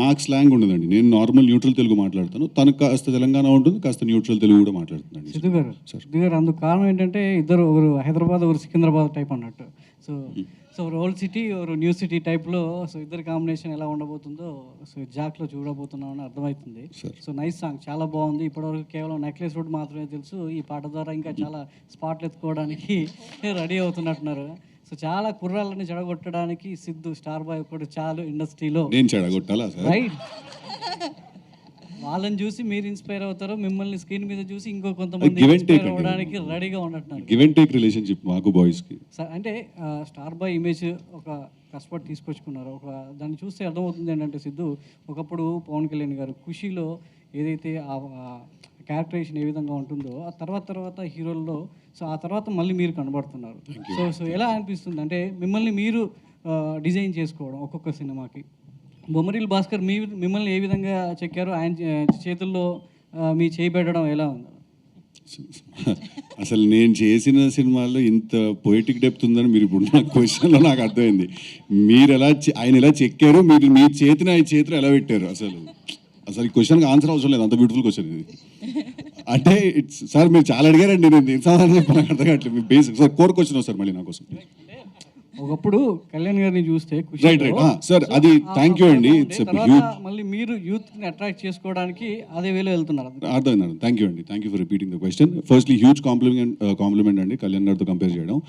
నాకు స్లాంగ్ ఉండదండి, నేను నార్మల్ న్యూట్రల్ తెలుగు మాట్లాడతాను. తనకు కాస్త తెలంగాణ ఉంటుంది, కాస్త న్యూట్రల్ తెలుగు కూడా మాట్లాడుతున్నాను. సిద్ధు గారు అందుకు కారణం ఏంటంటే ఇద్దరు ఒకరు హైదరాబాద్, ఒకరు సికింద్రాబాద్ టైప్ అన్నట్టు. సో ఒక ఓల్డ్ సిటీ, ఒక న్యూ సిటీ టైప్లో. సో ఇద్దరు కాంబినేషన్ ఎలా ఉండబోతుందో సో జాక్లో చూడబోతున్నాం అని అర్థమవుతుంది. సో నైస్ సాంగ్, చాలా బాగుంది. ఇప్పటివరకు కేవలం నెక్లెస్ రోడ్ మాత్రమే తెలుసు, ఈ పాట ద్వారా ఇంకా చాలా స్పాట్లు ఎత్తుకోవడానికి రెడీ అవుతున్నట్టున్నారు. సో చాలా కుర్రాళ్ళని చెడగొట్టడానికి సిద్ధు స్టార్ బాయ్ ఒకటి చాలు ఇండస్ట్రీలో. నేను చెడగొట్టాలా సార్? రైట్, వాళ్ళని చూసి మీరు ఇన్స్పైర్ అవుతారు, మిమ్మల్ని స్క్రీన్ మీద చూసి ఇంకో కొంతమంది ఇన్స్పైర్ అవ్వడానికి రెడీగా ఉన్నట్టున్నారు. గివ్ అండ్ టేక్ రిలేషన్షిప్ మాకు బాయ్స్కి. అంటే స్టార్ బాయ్ ఇమేజ్ ఒక కష్టపడి తీసుకొచ్చుకున్నారు. ఒక దాన్ని చూస్తే అర్థమవుతుంది ఏంటంటే సిద్ధు ఒకప్పుడు పవన్ కళ్యాణ్ గారు ఖుషీలో ఏదైతే ఆ క్యారెక్టరైజేషన్ ఏ విధంగా ఉంటుందో ఆ తర్వాత హీరోల్లో, సో ఆ తర్వాత మళ్ళీ మీరు కనబడుతున్నారు. సో ఎలా అనిపిస్తుంది అంటే మిమ్మల్ని మీరు డిజైన్ చేసుకోవడం ఒక్కొక్క సినిమాకి? బొమ్మరిల్ భాస్కర్ మిమ్మల్ని ఏ విధంగా చెక్కారు, ఆయన చేతుల్లో మీ చేయి పెట్టడం ఎలా ఉంది? అసలు నేను చేసిన సినిమాల్లో ఇంత పొయిటిక్ డెప్త్ ఉందని మీరు ఇప్పుడు నా క్వశ్చన్లో నాకు అర్థమైంది. మీరు ఆయన ఎలా చెక్కారు, మీరు మీ చేతిని ఆయన చేతిలో ఎలా పెట్టారు? అసలు ఈ క్వశ్చన్కి ఆన్సర్ అవసరం లేదు, అంత బ్యూటిఫుల్ క్వశ్చన్ ఇది. అంటే సార్ మీరు చాలా అడిగారండి, నేను సమాధానం చెప్పాను, నాకు అర్థం కావట్లేదు. మీ బేసిక్ సార్ కోర్ క్వశ్చన్ వస్తారు మళ్ళీ నా కోసం. ఒకప్పుడు కళ్యాణ్ గారిని చూస్తే రైట్ సార్, అది థ్యాంక్ యూ అండి. మళ్ళీ మీరు యూత్ ని అట్రాక్ట్ చేసుకోవడానికి అదే వేలో వెళ్తున్నారు. అర్థమైంది, థ్యాంక్ యూ అండి, thank you for repeating the question. Firstly huge compliment అండి కళ్యాణ్ గారితో కంపేర్ చేయడం.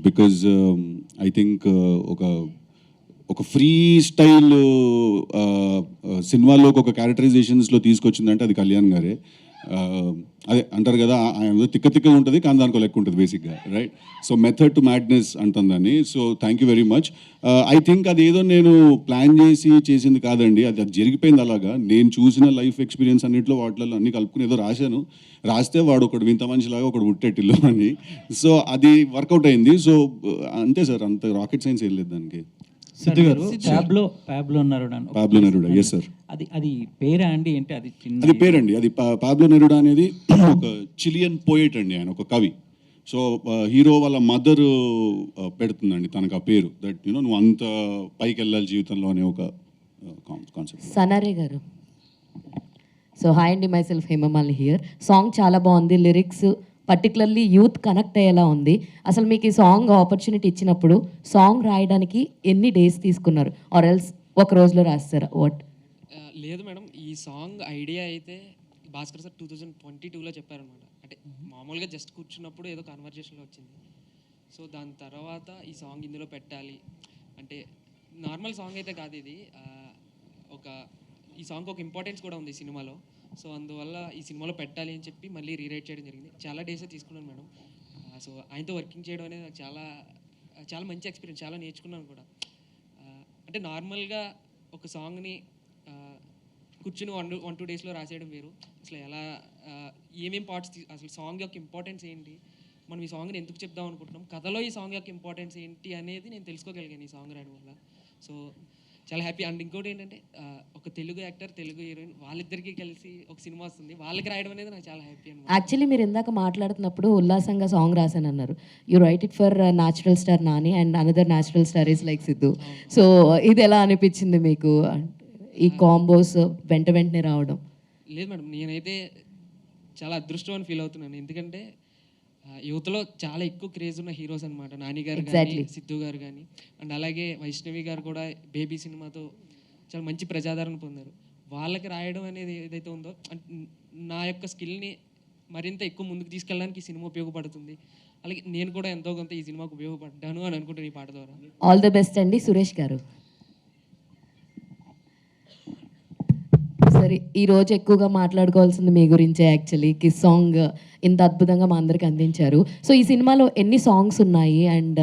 బికాజ్ ఐ థింక్ ఒక ఫ్రీ స్టైల్ సినిమాలోకి ఒక క్యారెక్టరైజేషన్స్లో తీసుకొచ్చిందంటే అది కళ్యాణ్ గారే. అదే అంటారు కదా, ఆయన తిక్క ఉంటుంది కానీ దానికి లెక్క ఉంటుంది బేసిక్గా, right? So method to madness అంటుంది దాన్ని. So thank you very much. I think అది ఏదో నేను ప్లాన్ చేసింది కాదండి, అది జరిగిపోయింది అలాగా. నేను చూసిన లైఫ్ ఎక్స్పీరియన్స్ అన్నింటిలో వాటిల్లో అన్ని కలుపుకుని ఏదో రాస్తే వాడు ఒకడు వింత మనిషిలాగా ఒకడు పుట్టేటిల్లు అని. సో అది వర్కౌట్ అయింది. సో అంతే సార్, అంత రాకెట్ సైన్స్ ఏం లేదు దానికి. సిద్ధు గారు పాబ్లో నెరూడా, ఎస్ సార్. అది పేరా అండి? అంటే అది పేరండి, అది పాబ్లో నెరూడా అనేది ఒక చిలియన్ పోయెట్ అండి, ఆయన ఒక కవి. సో హీరో వాళ్ళ మదర్ పెడుతుందండి తనకు ఆ పేరు, దట్ నువ్వు అంత పైకి వెళ్ళాలి జీవితంలో అనే ఒక concept. Sanare garu. So hi అండి, myself Hemamalini here. Song చాలా బాగుంది, లిరిక్స్ పర్టికులర్లీ యూత్ కనెక్ట్ అయ్యేలా ఉంది. అసలు మీకు ఈ సాంగ్ ఆపర్చునిటీ ఇచ్చినప్పుడు సాంగ్ రాయడానికి ఎన్ని డేస్ తీసుకున్నారు, ఆర్ ఎల్స్ ఒక రోజులో రాస్తారా? వాట్? లేదు మేడం, ఈ సాంగ్ ఐడియా అయితే భాస్కర్ సార్ 2022లో చెప్పారనమాట. అంటే మామూలుగా జస్ట్ కూర్చున్నప్పుడు ఏదో కన్వర్జేషన్లో వచ్చింది. సో దాని తర్వాత ఈ సాంగ్ ఇందులో పెట్టాలి అంటే నార్మల్ సాంగ్ అయితే కాదు ఇది. ఒక ఈ సాంగ్ ఒక ఇంపార్టెన్స్ కూడా ఉంది ఈ సినిమాలో. సో అందువల్ల ఈ సినిమాలో పెట్టాలి అని చెప్పి మళ్ళీ రీరైట్ చేయడం జరిగింది. చాలా డేసే తీసుకున్నాను మేడం. సో ఆయనతో వర్కింగ్ చేయడం అనేది నాకు చాలా చాలా మంచి ఎక్స్పీరియన్స్, చాలా నేర్చుకున్నాను కూడా. అంటే నార్మల్గా ఒక సాంగ్ని కూర్చుని 1-2 డేస్లో రాసేయడం వేరు. అసలు ఎలా ఏమేం పార్ట్స్ అసలు సాంగ్ యొక్క ఇంపార్టెన్స్ ఏంటి, మనం ఈ సాంగ్ని ఎందుకు చెప్దాం అనుకుంటున్నాం, కథలో ఈ సాంగ్ యొక్క ఇంపార్టెన్స్ ఏంటి అనేది నేను తెలుసుకోగలిగాను ఈ సాంగ్ రాయడం వల్ల. సో చాలా హ్యాపీ. అండ్ ఇంకోటి ఏంటంటే ఒక తెలుగు యాక్టర్, తెలుగు హీరోయిన్ వాళ్ళిద్దరికీ కలిసి ఒక సినిమా వస్తుంది, వాళ్ళకి రాయడం అనేది నాకు చాలా హ్యాపీ అనమాట. యాక్చువల్లీ మీరు ఇందాక మాట్లాడుతున్నప్పుడు ఉల్లాసంగా సాంగ్ రాశానన్నారు. You write it for natural star Nani and another natural star is like Siddhu. So ఇది ఎలా అనిపించింది మీకు, ఈ కాంబోస్ వెంటనే రావడం? లేదు మేడం, నేనైతే చాలా అదృష్టం అని ఫీల్ అవుతున్నాను. ఎందుకంటే యువతలో చాలా ఎక్కువ క్రేజ్ ఉన్న హీరోస్ అనమాట. నాని గారు కానీ, సిద్ధు గారు కానీ, అండ్ అలాగే వైష్ణవి గారు కూడా బేబీ సినిమాతో చాలా మంచి ప్రజాదరణ పొందారు. వాళ్ళకి రాయడం అనేది ఏదైతే ఉందో నా యొక్క స్కిల్ని మరింత ఎక్కువ ముందుకు తీసుకెళ్ళడానికి ఈ సినిమా ఉపయోగపడుతుంది. అలాగే నేను కూడా ఎంతో కొంత ఈ సినిమాకు ఉపయోగపడ్డాను అని అనుకుంటాను ఈ పాట ద్వారా. ఆల్ ది బెస్ట్ అండి. సురేష్ గారు, సరే ఈరోజు ఎక్కువగా మాట్లాడుకోవాల్సింది మీ గురించే. యాక్చువల్లీ కిస్ సాంగ్ ఇంత అద్భుతంగా మా అందరికి అందించారు. సో ఈ సినిమాలో ఎన్ని సాంగ్స్ ఉన్నాయి అండ్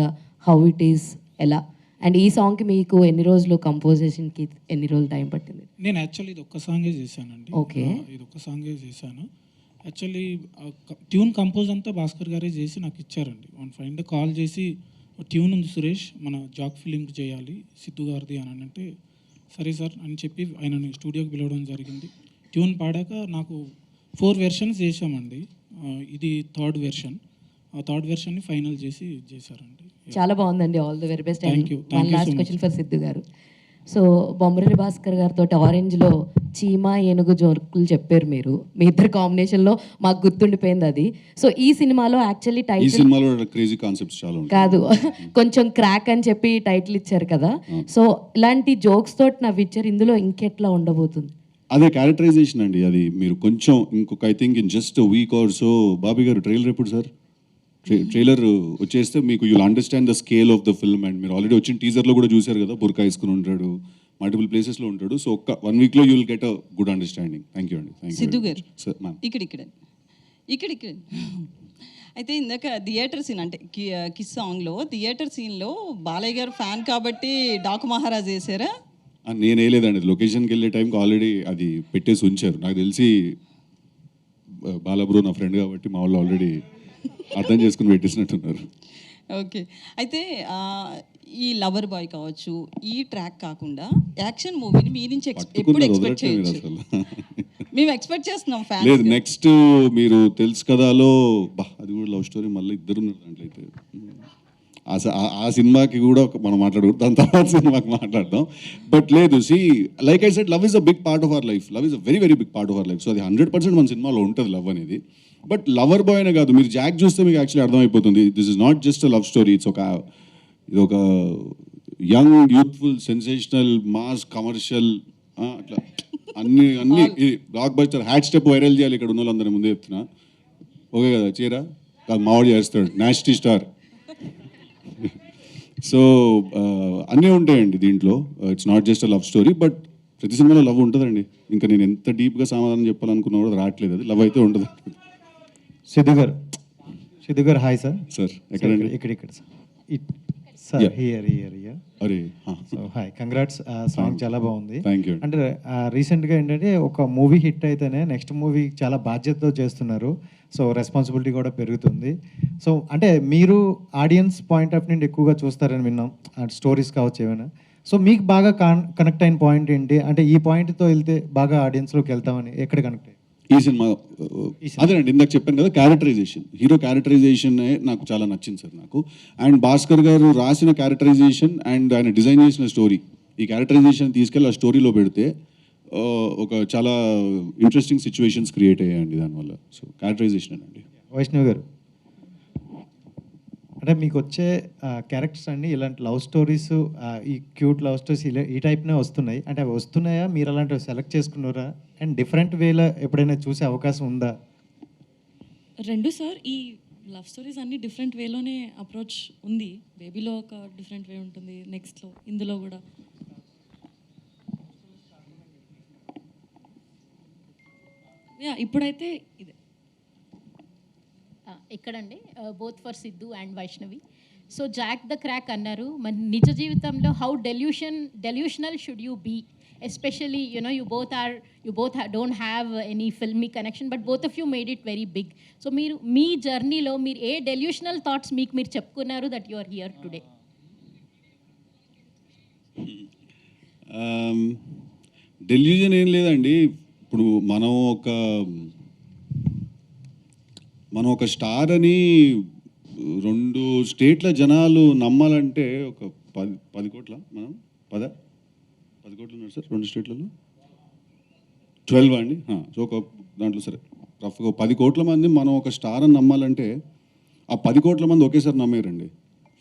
హౌ ఇట్ ఈస్, ఎలా, అండ్ ఈ సాంగ్కి మీకు ఎన్ని రోజులు కంపోజిషన్కి ఎన్ని రోజులు టైం పట్టింది? నేను యాక్చువల్లీ ఇది ఒక్క సాంగే చేశానండి. ఓకే, ఇది ఒక్క సాంగే చేశాను. యాక్చువల్లీ ట్యూన్ కంపోజ్ అంతా భాస్కర్ గారే చేసి నాకు ఇచ్చారండి. వన్ ఫ్రెండ్ కాల్ చేసి ట్యూన్ ఉంది సురేష్, మన జాక్ ఫిలింకి చేయాలి సిద్ధు గారిది అని అంటే, సరే సార్ అని చెప్పి ఆయనని స్టూడియోకి పిలవడం జరిగింది. ట్యూన్ పాడాక నాకు 4 వెర్షన్స్ చేశామండి. ఇది థర్డ్ వెర్షన్. ఆ థర్డ్ వెర్షన్ని ఫైనల్ చేసి చేశారండి. చాలా బాగుందండి. All the very best. Thank you. One last question for Siddhu గారు. సో బొమ్మరిల్లి భాస్కర్ గారితో ఆరెంజ్లో చీమా ఏనుగు జోకులు చెప్పారు మీరు. మీ ఇద్దరు కాంబినేషన్లో మాకు గుర్తుండిపోయింది అది. సో ఈ సినిమాలో యాక్చువల్లీ ఈ టైటిల్ సినిమాలో క్రేజీ కాన్సెప్ట్స్ చాలా ఉంటాయి. కాదు, కొంచెం క్రాక్ అని చెప్పి టైటిల్ ఇచ్చారు కదా. సో ఇలాంటి జోక్స్ తోటి నవ్విచ్చారు. ఇందులో ఇంకెట్లా ఉండబోతుంది? అదే క్యారెక్టరైజేషన్ అండి. అది మీరు కొంచెం ఇంకొక I think in just week or so, Bobby గారు ట్రైలర్ ఎప్పుడు సార్? ట్రైలర్ వచ్చేస్తే మీకు you'll understand the scale of the film. And మీరు ఆల్రెడీ వచ్చిన టీజర్లో కూడా చూశారు కదా, బుర్కా వేసుకుని ఉంటాడు, మల్టిపుల్ ప్లేసెస్లో ఉంటాడు. సో ఒక్క 1 వీక్లో you will get a good understanding. Thank you అండి. సిద్ధు గారు సార్ మ్యామ్, ఇక్కడ అయితే ఇందాక థియేటర్ సీన్ అంటే కిస్ సాంగ్లో థియేటర్ సీన్లో బాలయ్య గారు ఫ్యాన్ కాబట్టి డాకు మహారాజ్ వేసారా? నేను వేయలేదండి. లొకేషన్కి వెళ్ళే టైంకి ఆల్రెడీ అది పెట్టేసి ఉంచారు. నాకు తెలిసి బాలబ్రో నా ఫ్రెండ్ కాబట్టి మా వాళ్ళు ఆల్రెడీ అర్థం చేసుకుని పెట్టేసినట్టున్నారు. ఓకే, అయితే ఈ లవర్ బాయ్ కావచ్చు, ఈ ట్రాక్ కాకుండా యాక్షన్ మూవీని మీ నుంచి ఎప్పుడు ఎక్స్పెక్ట్ చేయొచ్చు? మేము ఎక్స్పెక్ట్ చేస్తున్నాం ఫ్యాన్స్. లేదు, నెక్స్ట్ మీరు తెలుసు కదాలో అది కూడా లవ్ స్టోరీ, మళ్ళీ ఇద్దరు ఉన్నారు దాంట్లో. అయితే ఆ సినిమాకి కూడా మనం మాట్లాడుకుంటాం, దాని తర్వాత సినిమాకి మాట్లాడదాం. బట్ లేదు, see like I said, love is a big part of our life. Love is a very very big part of our life. So అది 100% మన సినిమాలో ఉంటుంది లవ్ అనేది. బట్ లవర్ బాయ్ అనే కాదు, మీరు జాక్ చూస్తే మీకు యాక్చువల్లీ అర్థమైపోతుంది. This is not just a love story. ఇది ఒక young, youthful, sensational, mass, commercial, అట్లా అన్ని block buster, hat step viral చేయాలి ఇక్కడ ఉన్న వాళ్ళందరి ముందే చెప్తున్నా. ఓకే కదా, చీరా కాదు మావాడు చేస్తాడు, నాస్టీ స్టార్. సో అన్నీ ఉంటాయండి దీంట్లో. It's not just a love story, but ప్రతి సినిమాలో లవ్ ఉంటుందండి. ఇంకా నేను ఎంత డీప్గా సమాధానం చెప్పాలనుకున్నా కూడా రావట్లేదు. అది లవ్ అయితే ఉంటుంది. సిద్ధు గారు హాయ్ సార్. సార్ ఎక్కడండి? ఇక్కడ సార్ హియర్. అరే సో హాయ్, కంగ్రాట్స్. సాంగ్ చాలా బాగుంది. Thank you. అంటే రీసెంట్గా ఏంటంటే ఒక మూవీ హిట్ అయితేనే నెక్స్ట్ మూవీ చాలా బాధ్యతతో చేస్తున్నారు. సో రెస్పాన్సిబిలిటీ కూడా పెరుగుతుంది. సో అంటే మీరు ఆడియన్స్ పాయింట్ ఆఫ్ నుండి ఎక్కువగా చూస్తారని విన్నాం, స్టోరీస్ కావచ్చు ఏమైనా. సో మీకు బాగా కనెక్ట్ అయిన పాయింట్ ఏంటి? అంటే ఈ పాయింట్తో వెళ్తే బాగా ఆడియన్స్లోకి వెళ్తామని ఎక్కడ కనెక్ట్ అయ్యి? ఈ సినిమా అదేనండి, ఇందాక చెప్పాను కదా, క్యారెక్టరైజేషన్, హీరో క్యారెక్టరైజేషన్ నాకు చాలా నచ్చింది సార్ నాకు. అండ్ భాస్కర్ గారు రాసిన క్యారెక్టరైజేషన్ అండ్ ఆయన డిజైన్ చేసిన స్టోరీ, ఈ క్యారెక్టరైజేషన్ తీసుకెళ్ళి ఆ స్టోరీలో పెడితే ఒక చాలా ఇంట్రెస్టింగ్ సిచ్యువేషన్స్ క్రియేట్ అయ్యాయండి దానివల్ల. సో క్యారెక్టరైజేషన్ అండి. వైష్ణవ్ గారు, అంటే మీకు వచ్చే క్యారెక్టర్స్ అన్నీ ఇలాంటి లవ్ స్టోరీస్, ఈ క్యూట్ లవ్ స్టోరీస్ ఈ టైప్నే వస్తున్నాయి. అంటే అవి వస్తున్నాయా, మీరు అలాంటివి సెలెక్ట్ చేసుకున్నారా? అండ్ డిఫరెంట్ వేలో ఎప్పుడైనా చూసే అవకాశం ఉందా? రెండు సార్, ఈ లవ్ స్టోరీస్ అన్నీ డిఫరెంట్ వేలోనే అప్రోచ్ ఉంది. బేబీలో ఒక డిఫరెంట్ వే ఉంటుంది, నెక్స్ట్లో ఇందులో కూడా. యా ఇప్పుడైతే ఇదే. ఎక్కడండి both for Siddhu and Vaishnavi. So jack the crack అన్నారు, మన నిజ జీవితంలో how delusional should you be, especially you both don't have any filmy connection but both of you made it very big. So మీరు మీ జర్నీలో మీరు ఏ డెల్యూషనల్ థాట్స్ మీరు చెప్పుకున్నారు that you are here today? Delusion ఏం లేదండి. ఇప్పుడు మనం ఒక స్టార్ అని 2 స్టేట్ల జనాలు నమ్మాలంటే ఒక 10 కోట్ల మనం 10 కోట్లు ఉన్నారు సార్ 2 స్టేట్లలో 12 అండి. సో ఒక దాంట్లో సరే రఫ్గా 10 కోట్ల మంది మనం ఒక స్టార్ అని నమ్మాలంటే ఆ 10 కోట్ల మంది ఒకేసారి నమ్మేరండి.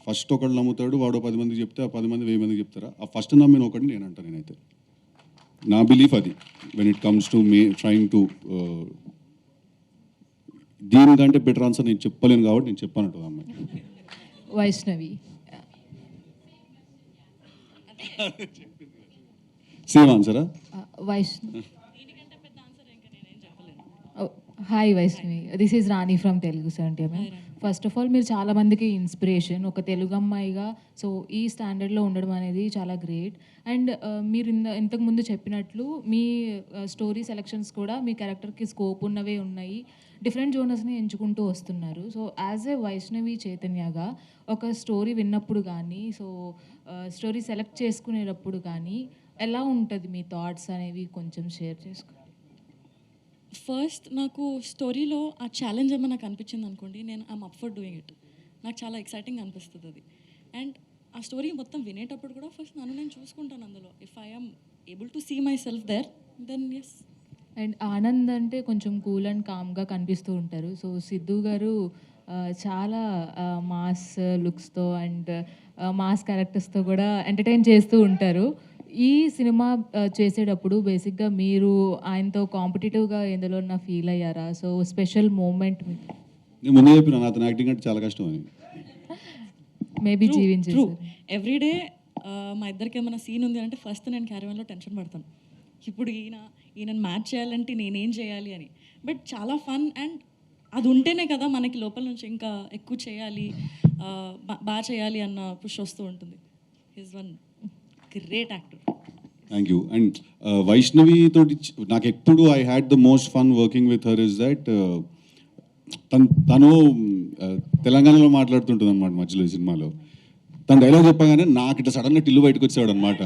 ఫస్ట్ ఒకడు నమ్ముతాడు, వాడు 10 మందికి చెప్తే ఆ 10 మంది 1000 మందికి చెప్తారా? ఆ ఫస్ట్ నమ్మిన ఒకటి నేనైతే నా బిలీఫ్ అది. When it comes to me trying to దీనికంటే బెటర్ ఆన్సర్ నేను చెప్పలేను కాబట్టి నేను చెప్పానంటు అమ్మాయి. వైష్ణవి సేమ్ ఆన్సరా? Vaishnavi hi Vaishnavi, this is Rani from Telugu seventy. First of all మీరు చాలా మందికి ఇన్స్పిరేషన్, ఒక తెలుగు అమ్మాయిగా. సో ఈ స్టాండర్డ్లో ఉండడం అనేది చాలా గ్రేట్. అండ్ మీరు ఇంతకుముందు చెప్పినట్లు మీ స్టోరీ సెలెక్షన్స్ కూడా మీ క్యారెక్టర్కి స్కోప్ ఉన్నవే ఉన్నాయి, డిఫరెంట్ జోనర్స్ని ఎంచుకుంటూ వస్తున్నారు. సో యాజ్ ఏ వైష్ణవి చైతన్యగా ఒక స్టోరీ విన్నప్పుడు కానీ, సో స్టోరీ సెలెక్ట్ చేసుకునేటప్పుడు కానీ ఎలా ఉంటుంది మీ థాట్స్ అనేవి కొంచెం షేర్ చేసుకోండి. ఫస్ట్ నాకు స్టోరీలో ఆ ఛాలెంజ్ ఏమైనా నాకు అనిపించింది అనుకోండి, నేను I'm up for doing it. నాకు చాలా ఎక్సైటింగ్ అనిపిస్తుంది అది. అండ్ ఆ స్టోరీ మొత్తం వినేటప్పుడు కూడా ఫస్ట్ నన్ను నేను చూసుకుంటాను అందులో. If I am able to see myself there then yes. And Anand అంటే కొంచెం కూల్ అండ్ కామ్గా కనిపిస్తూ ఉంటారు. సో సిద్ధు గారు చాలా మాస్ లుక్స్తో అండ్ మాస్ క్యారెక్టర్స్తో కూడా ఎంటర్టైన్ చేస్తూ ఉంటారు. ఈ సినిమా చేసేటప్పుడు బేసిక్గా మీరు ఆయనతో కాంపిటేటివ్గా ఎందులో ఫీల్ అయ్యారా? సో స్పెషల్ మూమెంట్ నేను ముందే చెప్పిన అతను యాక్టింగ్ అంటే చాలా కష్టం అని. మేబీ జీవించారు ఎవ్రీడే మా ఇద్దరికి ఏమైనా సీన్ ఉంది అంటే ఫస్ట్ నేను క్యారీవన్లో టెన్షన్ పడతాను, ఇప్పుడు ఈయనను మ్యాచ్ చేయాలంటే నేనేం చేయాలి అని. బట్ చాలా ఫన్ అండ్ అది ఉంటేనే కదా మనకి లోపల నుంచి ఇంకా ఎక్కువ చేయాలి, బాగా చేయాలి అన్న పుష్ వస్తూ ఉంటుంది. Is one great actor. Thank you. And Vaishnavi తోటి నాకు ఎప్పుడు I had the most fun working with her is that తను తెలంగాణలో మాట్లాడుతుంటుంది అనమాట మధ్యలో ఈ సినిమాలో. తను డైలాగ్ చెప్పగానే నాకు ఇట్లా సడన్గా టిల్లు బయటకు వచ్చాడు అనమాట.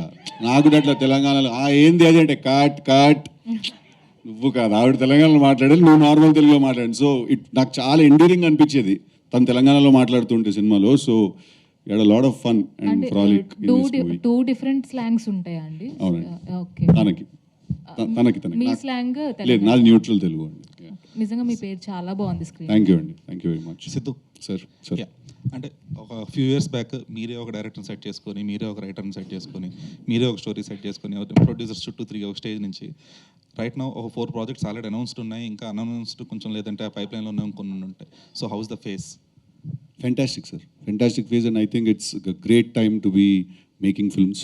నాకు కూడా అట్లా తెలంగాణలో ఏంది అది అంటే కాట్ నువ్వు కాదు, ఆవిడ తెలంగాణలో మాట్లాడాలి, నువ్వు నార్మల్ తెలుగులో మాట్లాడండి. సో నాకు చాలా ఎండీరింగ్ అనిపించేది తను తెలంగాణలో మాట్లాడుతుంటే సినిమాలో. So you had a lot of fun and frolic in this movie. 2 different slangs ఉంటాయా అండి? ఓకే. తనకి మీ స్లాంగ్ లేదు, నాది న్యూట్రల్ తెలుగు అండి. నిజంగా మీ పేరు చాలా బాగుంది స్క్రీన్. థ్యాంక్ యూ అండి, thank you very much. Siddhu sir అంటే ఒక ఫ్యూ ఇయర్స్ బ్యాక్ మీరే ఒక డైరెక్టర్ని సెట్ చేసుకొని, మీరే ఒక రైటర్ని సెట్ చేసుకొని, మీరే ఒక స్టోరీ సెట్ చేసుకొని, ప్రొడ్యూసర్స్ చుట్టూ తిరిగి ఒక స్టేజ్ నుంచి రైట్ నౌ ఒక 4 ప్రాజెక్ట్స్ ఆల్రెడీ అనౌన్స్డ్ ఉన్నాయి, ఇంకా అనౌన్స్డ్ కొంచెం లేదంటే ఆ పైప్ లైన్లో ఉన్నాయి కొన్ని ఉంటాయి. So house the face? Fantastic, sir. Fantastic phase, and I think it's a great time to be making films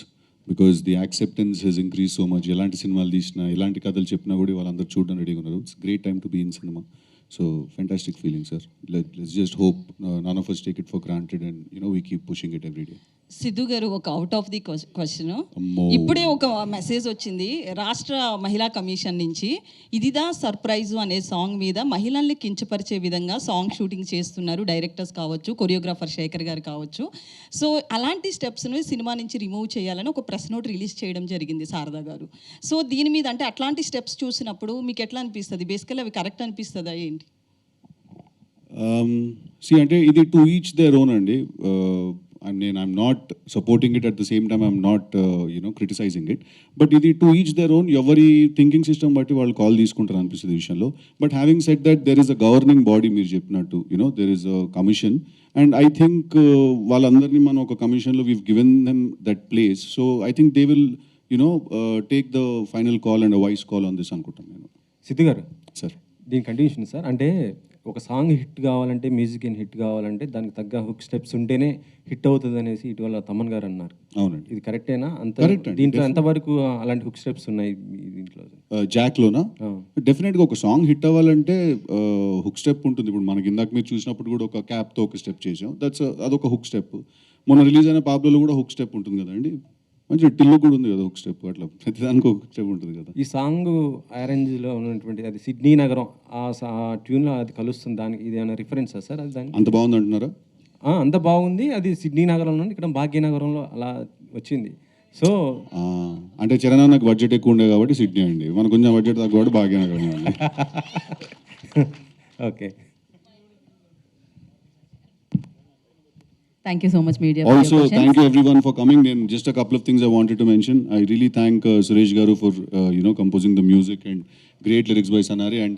because the acceptance has increased so much. ఎలాంటి సినిమాలు తీసినా, ఎలాంటి కథలు చెప్పినా కూడా వాళ్ళందరూ చూడడం రెడీగా ఉన్నారు. It's a great time to be in cinema. So fantastic feeling, sir. Let's just hope none of us take it for granted and we keep pushing it every day. Siddhu గారు, ఒక అవుట్ ఆఫ్ ది క్వశ్చన్, ఇప్పుడే ఒక మెసేజ్ వచ్చింది రాష్ట్ర మహిళా కమిషన్ నుంచి. ఇదిదా సర్ప్రైజు అనే సాంగ్ మీద మహిళల్ని కించపరిచే విధంగా సాంగ్ షూటింగ్ చేస్తున్నారు డైరెక్టర్స్ కావచ్చు, కొరియోగ్రాఫర్ శేఖర్ గారు కావచ్చు. సో అలాంటి స్టెప్స్ని సినిమా నుంచి రిమూవ్ చేయాలని ఒక ప్రెస్ నోట్ రిలీజ్ చేయడం జరిగింది శారదా గారు. సో దీని మీద అంటే అట్లాంటి స్టెప్స్ చూసినప్పుడు మీకు ఎట్లా అనిపిస్తుంది? బేసికల్లీ అవి కరెక్ట్ అనిపిస్తుందా ఏంటి? అంటే ఇది టు ఈచ్ దేర్ ఓన్ అండి. I'm not supporting it, at the same time I'm not criticizing it, but ఇది to each their own. ఎవరి థింకింగ్ సిస్టమ్ బట్టి వాళ్ళు కాల్ తీసుకుంటారు అనిపిస్తుంది ఈ విషయంలో. But having said that there is a governing body, మీరు చెప్పినట్టు there is a commission, and I think వాళ్ళందరినీ మనం ఒక కమిషన్లో we've given them that place, so I think they will take the final call and a wise call on this అనుకుంటాను నేను. సిద్ధు గారు సార్, దీని కంటిన్యూషన్ సార్. అంటే ఒక సాంగ్ హిట్ కావాలంటే, మ్యూజిక్ హిట్ కావాలంటే దానికి తగ్గ హుక్ స్టెప్స్ ఉంటేనే హిట్ అవుతుంది అనేసి ఇటీవల తమన్ గారు అన్నారు. అవునండి, ఇది కరెక్టేనా? అంత కరెక్ట్. దీంట్లో ఎంతవరకు అలాంటి హుక్ స్టెప్స్ ఉన్నాయి దీంట్లో? జాక్లోనా? డెఫినెట్గా ఒక సాంగ్ హిట్ అవ్వాలంటే హుక్ స్టెప్ ఉంటుంది. ఇప్పుడు మనకి ఇందాక మీరు చూసినప్పుడు కూడా ఒక క్యాప్తో ఒక స్టెప్ చేసాం, అదొక హుక్ స్టెప్. మొన్న రిలీజ్ అయిన పాబ్లోలో కూడా హుక్ స్టెప్ ఉంటుంది కదండి, మంచి టిల్లు కూడా ఉంది కదా హుక్ స్టెప్, అట్లా ప్రతిదానికి ఒక స్టెప్ ఉంటుంది కదా. ఈ సాంగ్ ఆరెంజ్లో ఉన్నటువంటి అది సిడ్నీ నగరం ఆ ట్యూన్లో అది కలుస్తుంది, దానికి ఇది ఏమైనా రిఫరెన్సా సార్? అది దానికి అంత బాగుంది అంటున్నారా? అంత బాగుంది, అది సిడ్నీ నగరంలో ఇక్కడ భాగ్యనగరంలో అలా వచ్చింది. సో అంటే చరణ్ నాకు బడ్జెట్ ఎక్కువ ఉండే కాబట్టి సిడ్నీ అండి, మనకు కొంచెం బడ్జెట్ తక్కువ కాబట్టి భాగ్యనగరం అండి. Okay. Thank you so much, media. Also, thank you everyone for coming. And just a couple of things I wanted to mention. I really thank Suresh Garu for composing the music and great lyrics by Sanari. And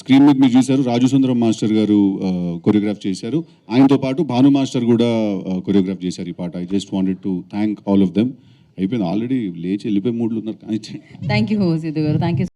screen మీద మీరు చూశారు రాజు సుందరం మాస్టర్ గారు కొరియోగ్రాఫ్ చేశారు. ఆయనతో పాటు భాను మాస్టర్ కూడా కొరియోగ్రాఫ్ చేశారు ఈ పాట. I just wanted to thank all of them. అయిపోయింది, ఆల్రెడీ లేచి వెళ్ళిపోయి మూడ్లు ఉన్నారు కానీ. Thank you, Sidhu garu. Thank you.